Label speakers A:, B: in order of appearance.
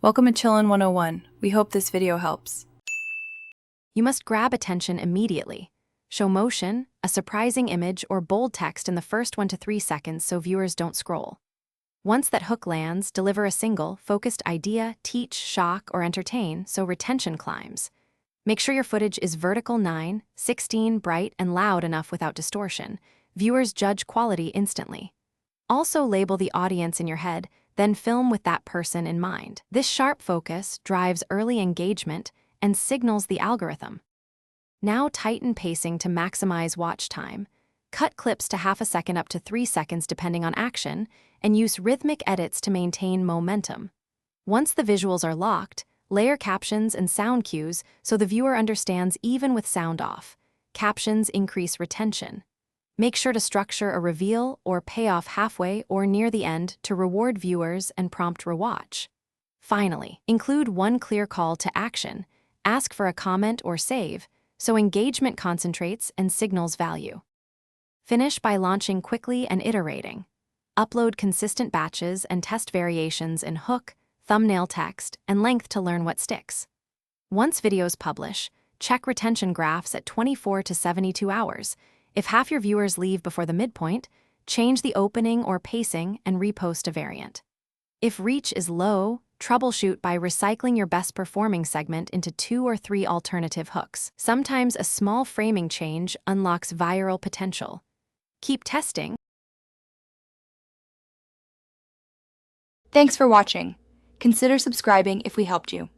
A: Welcome to Chillin' 101. We hope this video helps.
B: You must grab attention immediately. Show motion, a surprising image, or bold text in the first 1 to 3 seconds so viewers don't scroll. Once that hook lands, deliver a single, focused idea, teach, shock, or entertain so retention climbs. Make sure your footage is vertical 9:16, bright, and loud enough without distortion. Viewers judge quality instantly. Also label the audience in your head, then film with that person in mind. This sharp focus drives early engagement and signals the algorithm. Now tighten pacing to maximize watch time. Cut clips to half a second up to 3 seconds depending on action, and use rhythmic edits to maintain momentum. Once the visuals are locked, layer captions and sound cues so the viewer understands even with sound off. Captions increase retention. Make sure to structure a reveal or payoff halfway or near the end to reward viewers and prompt rewatch. Finally, include one clear call to action. Ask for a comment or save, so engagement concentrates and signals value. Finish by launching quickly and iterating. Upload consistent batches and test variations in hook, thumbnail text, and length to learn what sticks. Once videos publish, check retention graphs at 24 to 72 hours. If half your viewers leave before the midpoint, change the opening or pacing and repost a variant. If reach is low, troubleshoot by recycling your best performing segment into 2 or 3 alternative hooks. Sometimes a small framing change unlocks viral potential. Keep testing.
C: Thanks for watching. Consider subscribing if we helped you.